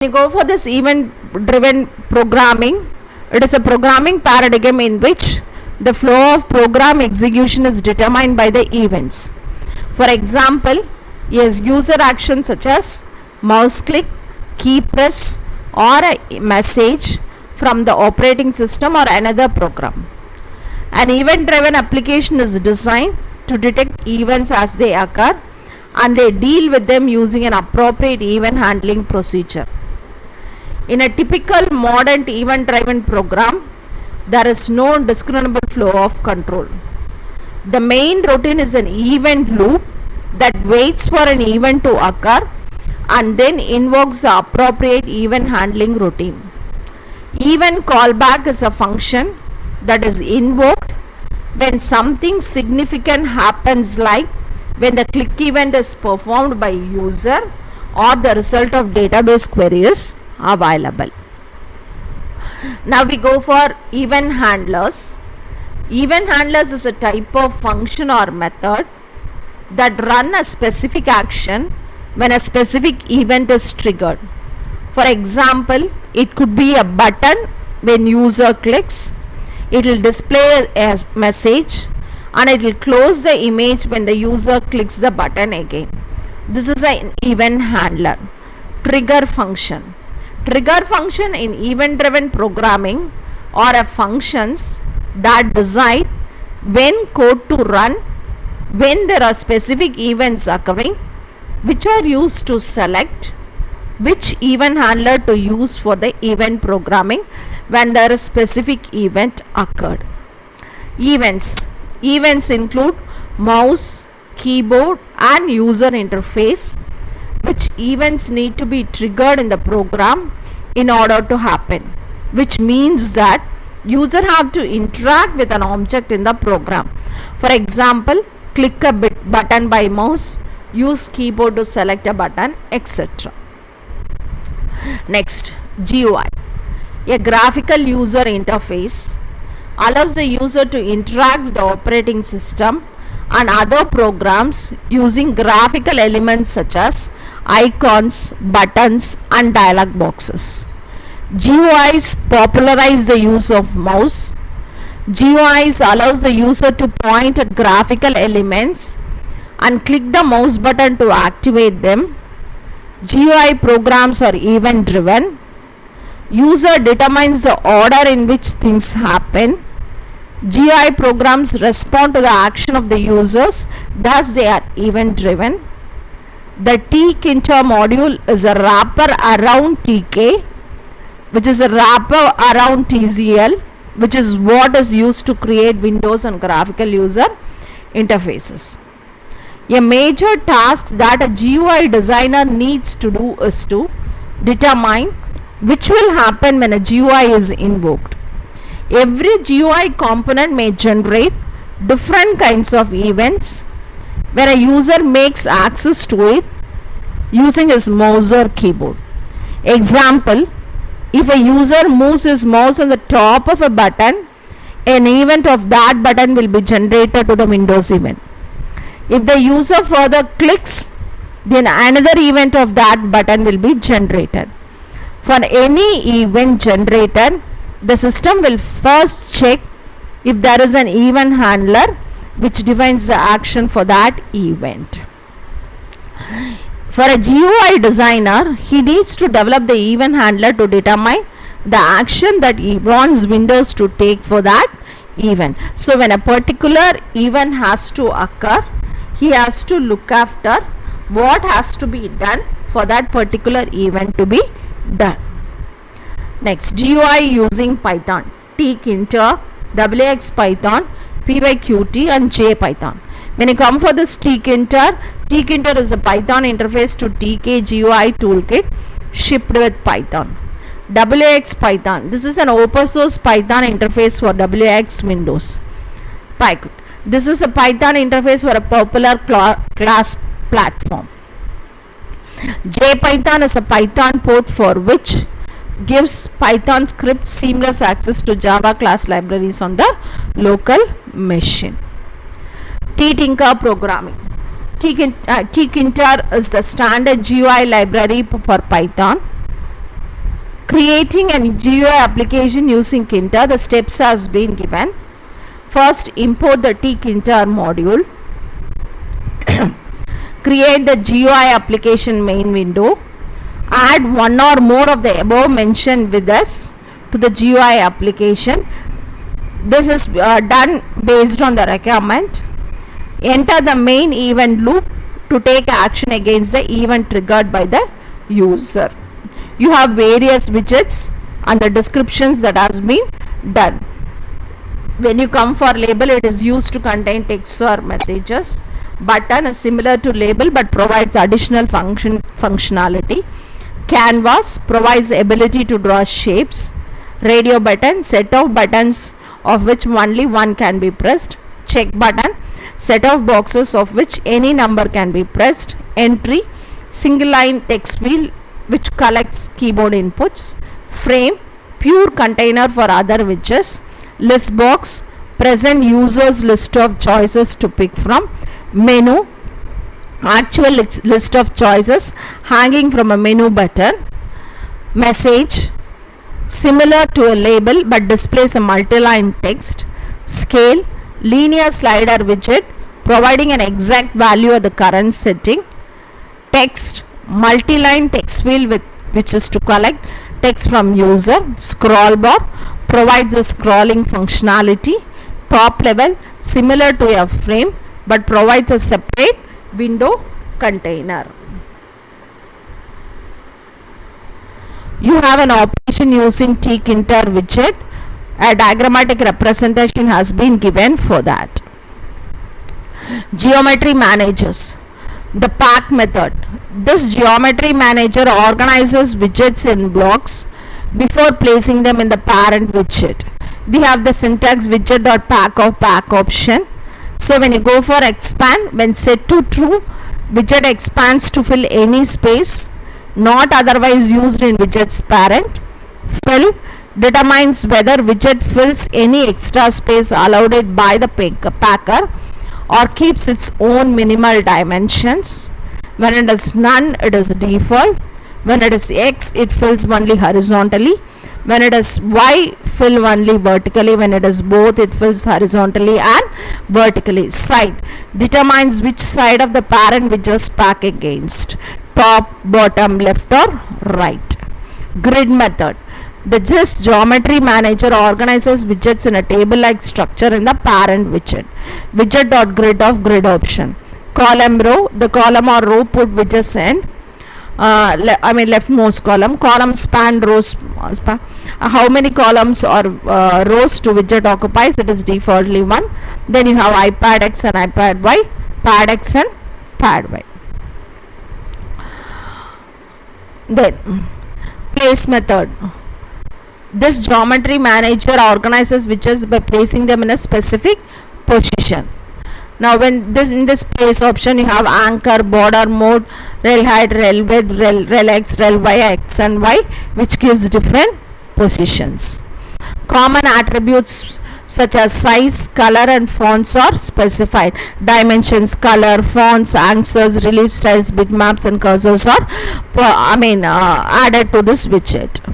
We go for this event driven programming. It is a programming paradigm in which the flow of program execution is determined by the events. For example, yes, user actions such as mouse click, key press or a message from the operating system or another program. An event driven application is designed to detect events as they occur and they deal with them using an appropriate event handling procedure. In a typical modern event driven program, there is no discernible flow of control. The main routine is an event loop that waits for an event to occur and then invokes the appropriate event handling routine. Event callback is a function that is invoked when something significant happens, like when the click event is performed by user or the result of database queries available. Now we go for event handlers. Event handlers is a type of function or method that run a specific action when a specific event is triggered. For example, it could be a button. When user clicks, it will display a message and it will close the image when the user clicks the button again. This is an event handler. Trigger function. Trigger function in event driven programming are a functions that decide when code to run when there are specific events occurring, which are used to select which event handler to use for the event programming when there is specific event occurred. Events include mouse, keyboard and user interface, which events need to be triggered in the program in order to happen, which means that user have to interact with an object in the program. For example, click a button by mouse, use keyboard to select a button, etc. Next, GUI. A graphical user interface allows the user to interact with the operating system and other programs using graphical elements such as icons, buttons and dialog boxes. GUIs popularize the use of mouse. GUIs allows the user to point at graphical elements and click the mouse button to activate them. GUI programs are event driven. User determines the order in which things happen. GUI programs respond to the action of the users, thus they are event driven. The tkinter module is a wrapper around TK, which is a wrapper around TCL, which is what is used to create Windows and graphical user interfaces. A major task that a GUI designer needs to do is to determine which will happen when a GUI is invoked. Every GUI component may generate different kinds of events when a user makes access to it using his mouse or keyboard. Example, if a user moves his mouse on the top of a button, an event of that button will be generated to the Windows event. If the user further clicks, then another event of that button will be generated. For any event generated, the system will first check if there is an event handler which defines the action for that event. For a GUI designer, he needs to develop the event handler to determine the action that he wants Windows to take for that event. So when a particular event has to occur, he has to look after what has to be done for that particular event to be done. Next, GUI using Python, tkinter, WXPython, PyQt and JPython. When you come for this tkinter is a Python interface to TK GUI toolkit shipped with Python. WXPython, this is an open source Python interface for WX Windows. PyQt, this is a Python interface for a popular class platform. JPython is a Python port for which gives Python script seamless access to Java class libraries on the local machine. tkinter programming. tkinter is the standard GUI library for Python. Creating a GUI application using Kinter, the steps has been given. First, import the tkinter module. Create the GUI application main window. Add one or more of the above mentioned with us to the GUI application. This is done based on the requirement. Enter the main event loop to take action against the event triggered by the user. You have various widgets and the descriptions that has been done. When you come for label, it is used to contain text or messages. Button is similar to label but provides additional functionality. Canvas provides the ability to draw shapes. Radio button, set of buttons of which only one can be pressed. Check button, set of boxes of which any number can be pressed. Entry, single line text field which collects keyboard inputs. Frame, pure container for other widgets. List box, present users list of choices to pick from. Menu, actual list of choices hanging from a menu button. Message, similar to a label but displays a multi-line text. Scale, linear slider widget providing an exact value at the current setting. Text, multi-line text field which is to collect text from user. Scroll bar provides a scrolling functionality. Top level, similar to a frame but provides a separate window container. You have an operation using tkinter widget. A diagrammatic representation has been given for that. Geometry managers. The pack method. This geometry manager organizes widgets in blocks before placing them in the parent widget. We have the syntax widget.pack of pack option. So when you go for expand, when set to true, widget expands to fill any space not otherwise used in widget's parent. Fill determines whether widget fills any extra space allowed it by the packer or keeps its own minimal dimensions. When it is none, it is default. When it is X, it fills only horizontally. When it is Y, fill only vertically. When it is both, it fills horizontally and vertically. Side determines which side of the parent widget pack against, top, bottom, left or right. Grid method. The GIST geometry manager organizes widgets in a table-like structure in the parent widget. Widget.grid of grid option. Column row. The column or row put widgets in leftmost column. Column span rows. How many columns or rows to widget occupies? It is defaultly 1. Then you have iPad X and iPad Y, Pad X and Pad Y. Then place method. This geometry manager organizes widgets by placing them in a specific position. Now when in this place option you have anchor, border mode, rel height, rel width, rel x, rel y, x and y, which gives different positions. Common attributes such as size, color and fonts are specified. Dimensions, color, fonts, answers, relief styles, bitmaps and cursors are added to this widget.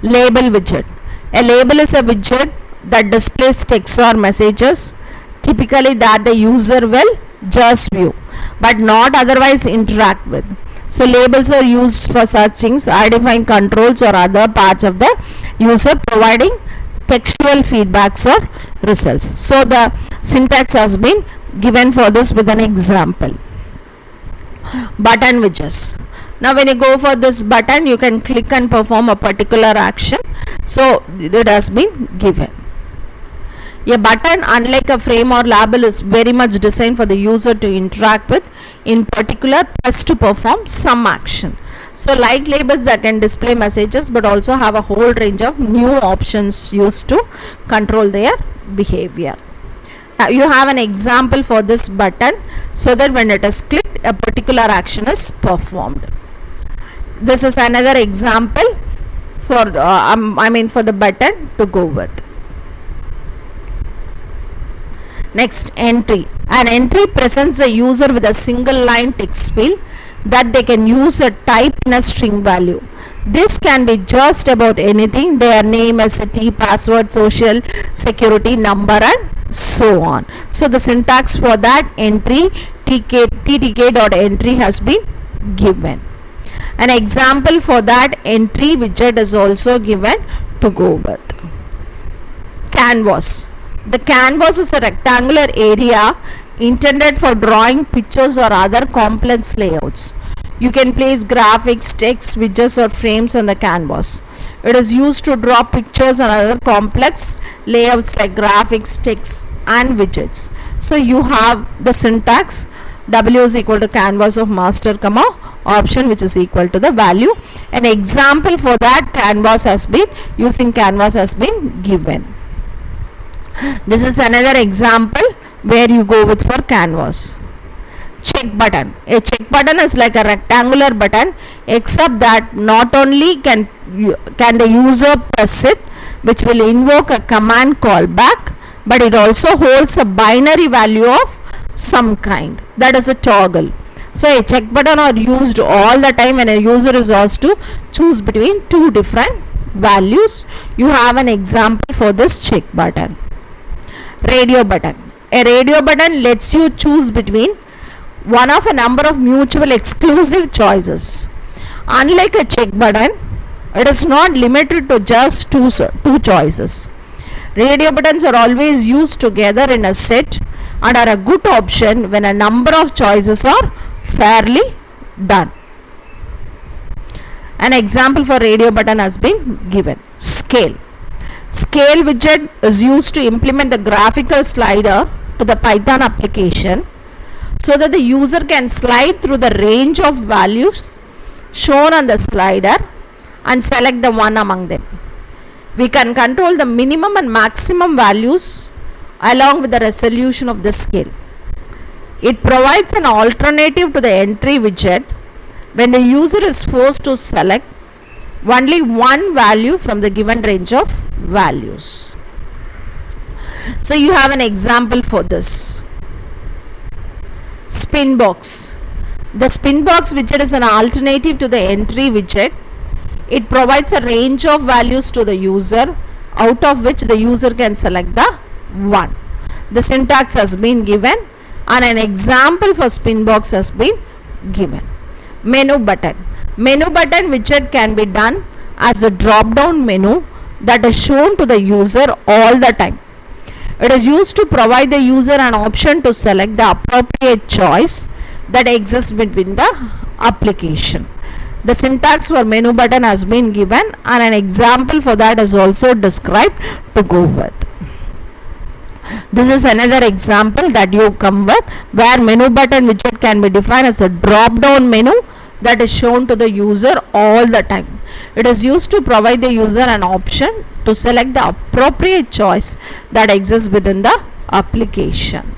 Label widget. A label is a widget that displays text or messages, typically that the user will just view but not otherwise interact with. So labels are used for such things, identifying controls or other parts of the user, providing textual feedbacks or results. So the syntax has been given for this with an example. Button widgets. Now when you go for this button, you can click and perform a particular action. So it has been given. A button, unlike a frame or label, is very much designed for the user to interact with, in particular press to perform some action. So like labels that can display messages but also have a whole range of new options used to control their behavior. Now you have an example for this button so that when it is clicked, a particular action is performed. This is another example for for the button to go with. Next, entry. An entry presents the user with a single line text field that they can use a type in a string value. This can be just about anything, their name, city, password, social security number, and so on. So the syntax for that entry ttk.entry has been given. An example for that entry widget is also given to go with. Canvas. The canvas is a rectangular area intended for drawing pictures or other complex layouts. You can place graphics, text, widgets or frames on the canvas. It is used to draw pictures and other complex layouts like graphics, text and widgets. So you have the syntax W is equal to canvas of master comma option, which is equal to the value. An example for that canvas has been given. This is another example where you go with for canvas. Check button. A check button is like a rectangular button, except that not only can the user press it, which will invoke a command callback, but it also holds a binary value of some kind, that is a toggle. So a check button are used all the time when a user is asked to choose between two different values. You have an example for this check button. Radio button. A radio button lets you choose between one of a number of mutual exclusive choices. Unlike a check button, it is not limited to just two choices. Radio buttons are always used together in a set and are a good option when a number of choices are fairly done. An example for radio button has been given. Scale. Scale widget is used to implement the graphical slider to the Python application so that the user can slide through the range of values shown on the slider and select the one among them. We can control the minimum and maximum values along with the resolution of the scale. It provides an alternative to the entry widget when the user is forced to select only one value from the given range of values. So you have an example for this. Spin box. The spin box widget is an alternative to the entry widget. It provides a range of values to the user, out of which the user can select the one. The syntax has been given and an example for spin box has been given. Menu button. Menu button widget can be done as a drop down menu that is shown to the user all the time. It is used to provide the user an option to select the appropriate choice that exists between the application. The syntax for menu button has been given and an example for that is also described to go with. This is another example that you come with where menu button widget can be defined as a drop down menu that is shown to the user all the time. It is used to provide the user an option to select the appropriate choice that exists within the application.